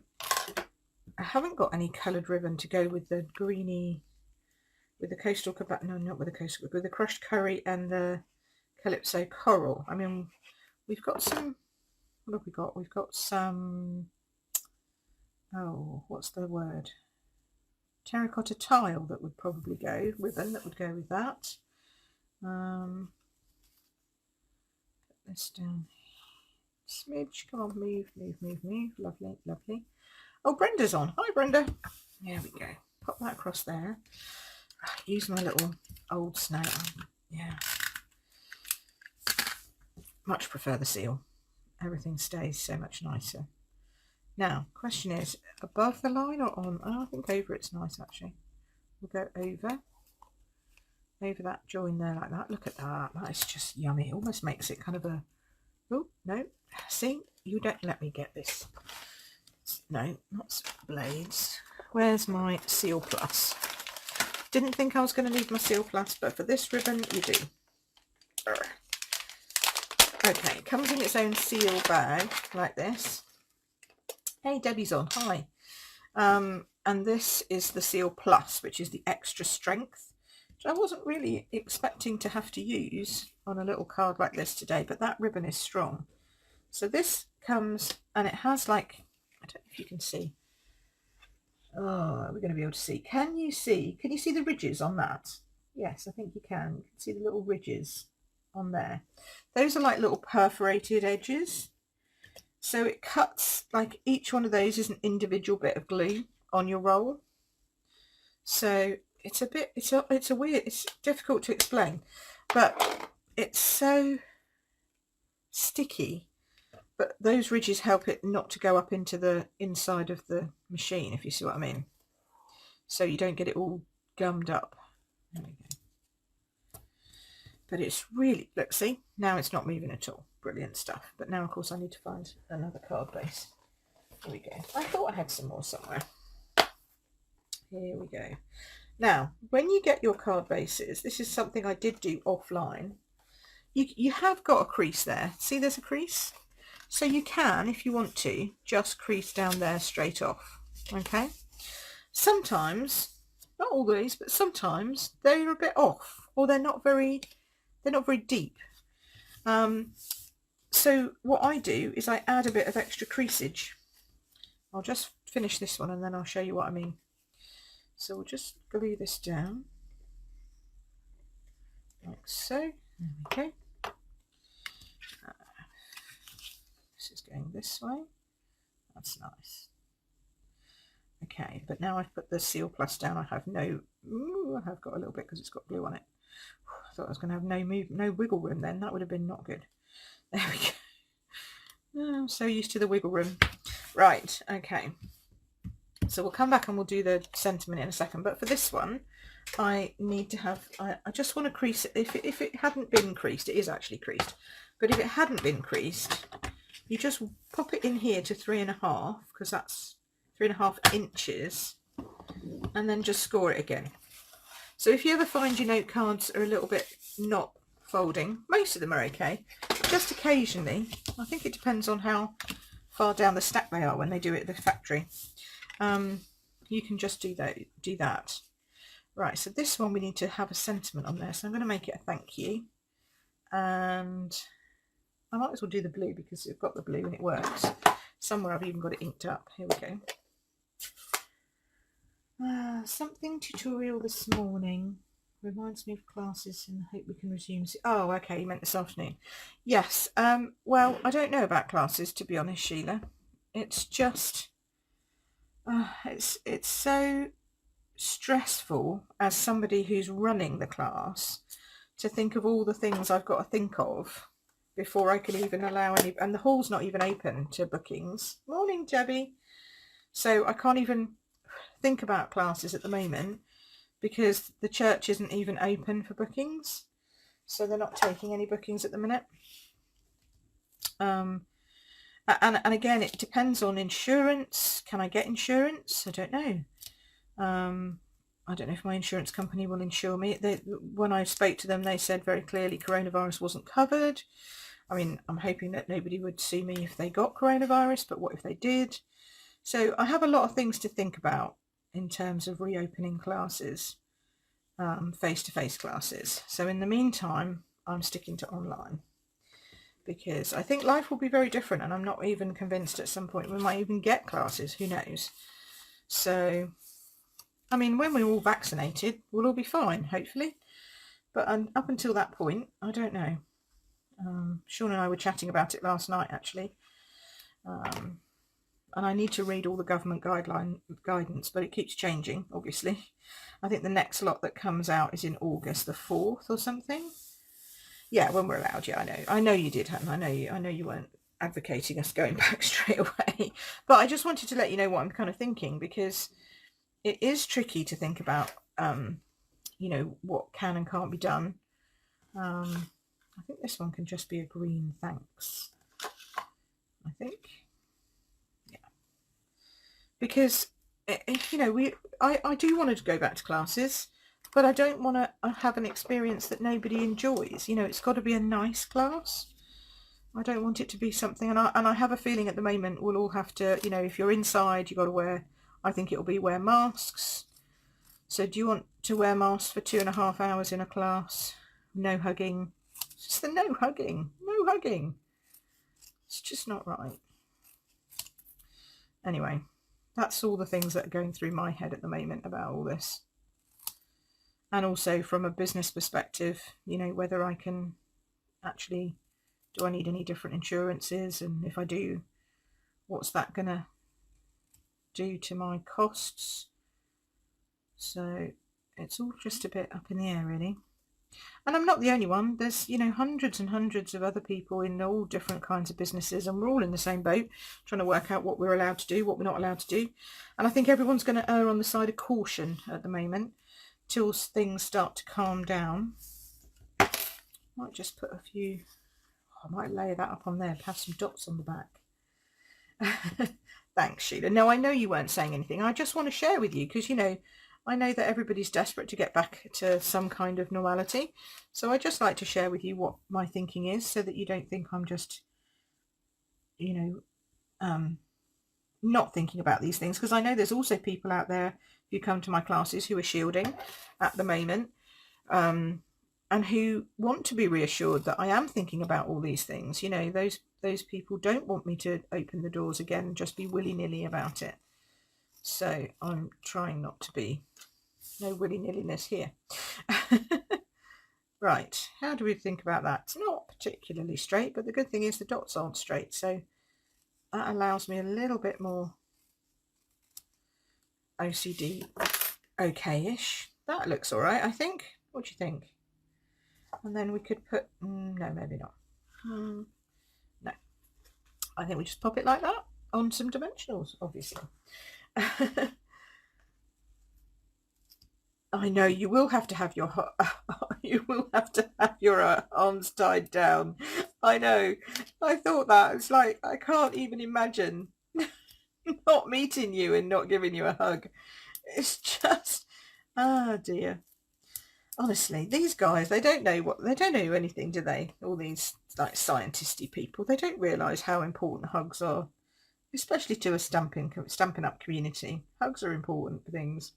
I haven't got any coloured ribbon to go with the greeny, with the coastal cabana, no, not with the coastal, with the crushed curry and the calypso coral. I mean, we've got some, what have we got? We've got some, oh, what's the word? Terracotta tile that would probably go, ribbon that would go with that. Put this down. Smidge, come on, move, move, move, move. Lovely, lovely. Oh, Brenda's on. Hi, Brenda. There we go. Pop that across there. Use my little old snail. Yeah. Much prefer the seal. Everything stays so much nicer. Now, question is, above the line or on? Oh, I think over it's nice, actually. We'll go over that join there like that. Look at that. That is just yummy. It almost makes it kind of a, oh, no. See, you don't let me get this. No, not blades. Where's my Seal Plus? Didn't think I was going to need my Seal Plus, but for this ribbon, you do. Okay, it comes in its own seal bag, like this. Hey, Debbie's on. Hi. And this is the Seal Plus, which is the extra strength, which I wasn't really expecting to have to use on a little card like this today, but that ribbon is strong. So this comes, and it has like, I don't know if you can see. Oh, we're going to be able to see. Can you see the ridges on that? Yes, I think you can. You can see the little ridges on there. Those are like little perforated edges. So it cuts, like each one of those is an individual bit of glue on your roll. So it's a bit, it's a weird, it's difficult to explain, but it's so sticky. But those ridges help it not to go up into the inside of the machine, if you see what I mean. So you don't get it all gummed up. There we go. But it's really, look, see, now it's not moving at all. Brilliant stuff. But now, of course, I need to find another card base. Here we go. I thought I had some more somewhere. Here we go. Now, when you get your card bases, this is something I did do offline. You have got a crease there. See, there's a crease? So you can, if you want to, just crease down there straight off. Okay? Sometimes, not always, but sometimes they're a bit off, or they're not very deep. So what I do is I add a bit of extra creasage. I'll just finish this one and then I'll show you what I mean. So we'll just glue this down like so. There we go. This is going this way. That's nice. Okay, but now I've put the Seal Plus down. I have no, ooh, I have got a little bit because it's got glue on it. I thought I was going to have no wiggle room then. That would have been not good. There we go. Oh, I'm so used to the wiggle room. Right, okay. So we'll come back and we'll do the sentiment in a second. But for this one, I need to have, I just want to crease it. If it hadn't been creased, it is actually creased. But if it hadn't been creased, you just pop it in here to 3.5, because that's 3.5 inches, and then just score it again. So if you ever find your note cards are a little bit not folding, most of them are okay. Just occasionally, I think it depends on how far down the stack they are when they do it at the factory. You can just do that. Right, so this one we need to have a sentiment on there, so I'm going to make it a thank you. And I might as well do the blue because we've got the blue and it works. Somewhere I've even got it inked up. Here we go. Something tutorial this morning. Reminds me of classes and I hope we can resume. Oh, okay, you meant this afternoon. Yes, well, I don't know about classes, to be honest, Sheila. It's just, it's so stressful as somebody who's running the class to think of all the things I've got to think of before I can even allow any, and the hall's not even open to bookings. Morning, Debbie. So I can't even think about classes at the moment because the church isn't even open for bookings. So they're not taking any bookings at the minute. And again, it depends on insurance. Can I get insurance? I don't know. I don't know if my insurance company will insure me. When I spoke to them, they said very clearly coronavirus wasn't covered. I mean, I'm hoping that nobody would sue me if they got coronavirus, but what if they did? So I have a lot of things to think about in terms of reopening classes, face-to-face classes. So in the meantime, I'm sticking to online because I think life will be very different, and I'm not even convinced at some point we might even get classes. Who knows? So, I mean, when we're all vaccinated, we'll all be fine, hopefully. But up until that point, I don't know. Sean and I were chatting about it last night, actually. And I need to read all the government guidance, but it keeps changing, obviously. I think the next lot that comes out is in August the 4th or something. Yeah, when we're allowed. Yeah, I know you did, Helen. I know you weren't advocating us going back straight away. But I just wanted to let you know what I'm kind of thinking, because it is tricky to think about, you know, what can and can't be done. I think this one can just be a green thanks. I think. Yeah. Because, you know, I do want to go back to classes, but I don't want to have an experience that nobody enjoys. You know, it's got to be a nice class. I don't want it to be something, and I have a feeling at the moment we'll all have to, you know, if you're inside, you've got to wear, I think it'll be wear masks. So do you want to wear masks for 2.5 hours in a class? No hugging. It's just the no hugging. No hugging. It's just not right. Anyway, that's all the things that are going through my head at the moment about all this. And also from a business perspective, you know, whether I can actually, do I need any different insurances? And if I do, what's that going to do to my costs? So it's all just a bit up in the air, really. And I'm not the only one. There's, you know, hundreds and hundreds of other people in all different kinds of businesses, and we're all in the same boat, trying to work out what we're allowed to do, what we're not allowed to do. And I think everyone's going to err on the side of caution at the moment till things start to calm down. Might just put a few, I might layer that up on there, have some dots on the back. Thanks, Sheila. No, I know you weren't saying anything. I just want to share with you because, you know, I know that everybody's desperate to get back to some kind of normality. So I just like to share with you what my thinking is so that you don't think I'm just, you know, not thinking about these things. Because I know there's also people out there who come to my classes who are shielding at the moment, and who want to be reassured that I am thinking about all these things. You know, those people don't want me to open the doors again and just be willy-nilly about it. So I'm trying not to be. No willy-nilliness here. Right, how do we think about that? It's not particularly straight, but the good thing is the dots aren't straight, so that allows me a little bit more OCD. Okay-ish. That looks all right, I think. What do you think? And then we could put, no, maybe not. No, I think we just pop it like that on some dimensionals, obviously. I know you will have to have your arms tied down. I know. I thought that. It's like I can't even imagine not meeting you and not giving you a hug. It's just, ah, dear. Honestly, these guys, they don't know anything, do they? All these like scientisty people, they don't realise how important hugs are, especially to a Stampin' Up community. Hugs are important things.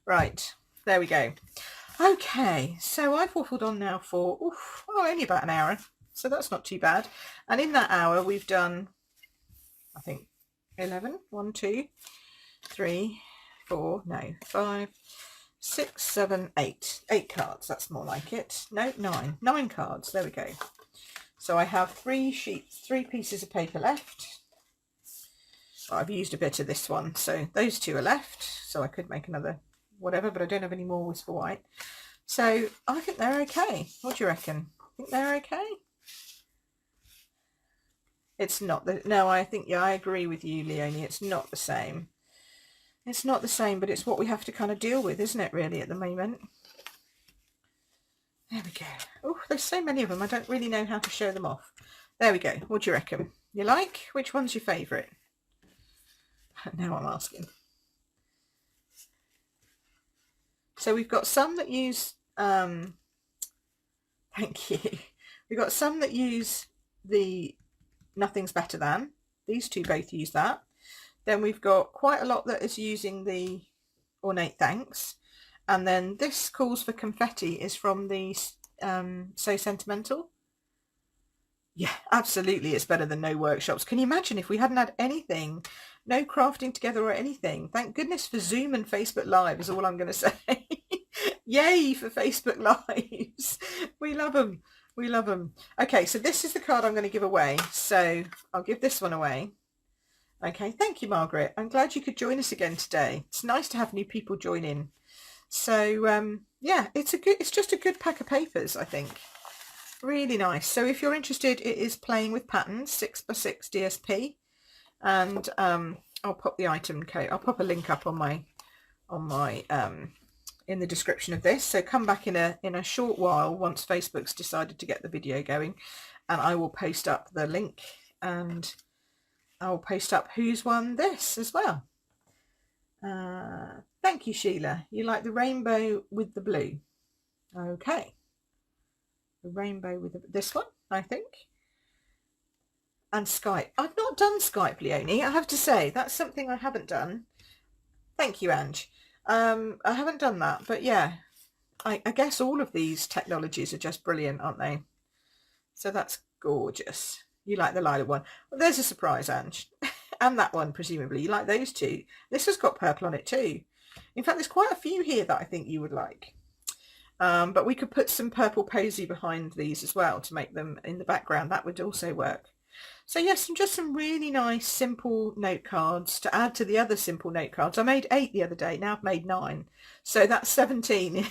Right, there we go. Okay, so I've waffled on now for only about an hour, so that's not too bad. And in that hour, we've done, I think, 11, 1, 2, 3, 4, no, 5, 6, 7, 8. 8 cards, that's more like it. No, 9. 9 cards, there we go. So I have 3 pieces of paper left. Well, I've used a bit of this one, so those 2 are left. So I could make another whatever, but I don't have any more Whisper White. So I think they're okay. What do you reckon? Think they're okay? It's not no, I think, yeah, I agree with you, Leonie. It's not the same. It's not the same, but it's what we have to kind of deal with, isn't it, really, at the moment? There we go. Oh, there's so many of them. I don't really know how to show them off. There we go. What do you reckon? You like? Which one's your favourite? Now I'm asking. So we've got some that use, thank you. We've got some that use the Nothing's Better Than. These two both use that. Then we've got quite a lot that is using the Ornate Thanks. And then this Calls for Confetti is from the So Sentimental. Yeah, absolutely, it's better than no workshops. Can you imagine if we hadn't had anything, no crafting together or anything? Thank goodness for Zoom and Facebook Live is all I'm going to say. Yay for Facebook Lives. We love them. We love them. Okay, so this is the card I'm going to give away. So I'll give this one away. Okay, thank you, Margaret. I'm glad you could join us again today. It's nice to have new people join in. So yeah, it's just a good pack of papers, I think. Really nice. So if you're interested, it is Playing with Patterns 6x6 DSP, and I'll pop the item code. I'll pop a link up on my in the description of this. So come back in a short while once Facebook's decided to get the video going, and I will post up the link, and I'll post up who's won this as well. Thank you, Sheila. You like the rainbow with the blue. Okay. The rainbow with this one, I think. And Skype. I've not done Skype, Leonie. I have to say, that's something I haven't done. Thank you, Ange. I haven't done that, but yeah, I guess all of these technologies are just brilliant, aren't they? So that's gorgeous. You like the lilac one. Well, there's a surprise, Ange. And that one, presumably. You like those two. This has got purple on it too. In fact, there's quite a few here that I think you would like. But we could put some purple posy behind these as well to make them in the background. That would also work. So yes, just some really nice simple note cards to add to the other simple note cards. I made 8 the other day. Now I've made 9. So that's 17.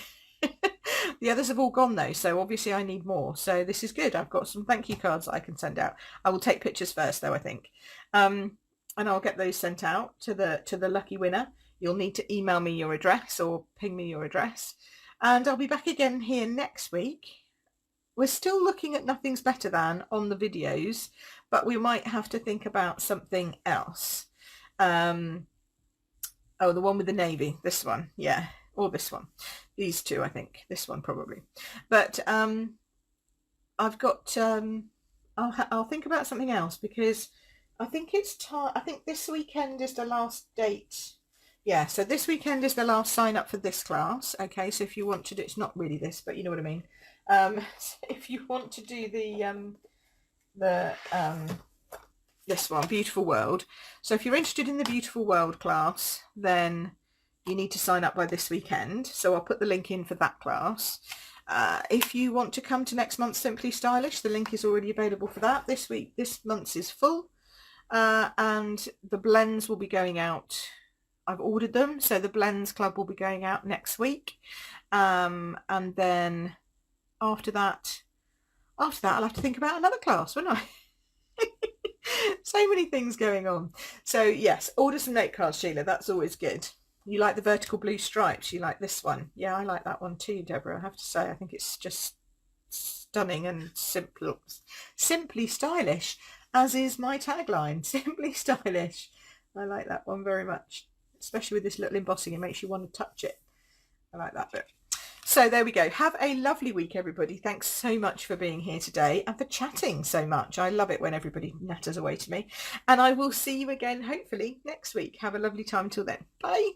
The others have all gone though. So obviously I need more. So this is good. I've got some thank you cards that I can send out. I will take pictures first though, I think. And I'll get those sent out to the lucky winner. You'll need to email me your address or ping me your address. And I'll be back again here next week. We're still looking at Nothing's Better Than on the videos, but we might have to think about something else. Oh, the one with the navy, this one, yeah, or this one. These two, I think. This one probably. But I've got, I'll think about something else, because I think it's time. I think this weekend is the last date. Yeah, so this weekend is the last sign up for this class. Okay, so if you want to do, it's not really this, but you know what I mean. So if you want to do this one, Beautiful World. So if you're interested in the Beautiful World class, then you need to sign up by this weekend. So I'll put the link in for that class. If you want to come to next month's Simply Stylish, the link is already available for that. This month's is full, and the blends will be going out. I've ordered them, so the Blends Club will be going out next week, and then after that I'll have to think about another class, won't I? So many things going on. So yes, order some note cards, Sheila. That's always good. You like the vertical blue stripes? You like this one? Yeah, I like that one too, Deborah. I have to say, I think it's just stunning and simply stylish, as is my tagline. Simply stylish. I like that one very much. Especially with this little embossing, it makes you want to touch it. I like that bit. So there we go. Have a lovely week, everybody. Thanks so much for being here today and for chatting so much. I love it when everybody natters away to me. And I will see you again, hopefully, next week. Have a lovely time till then. Bye.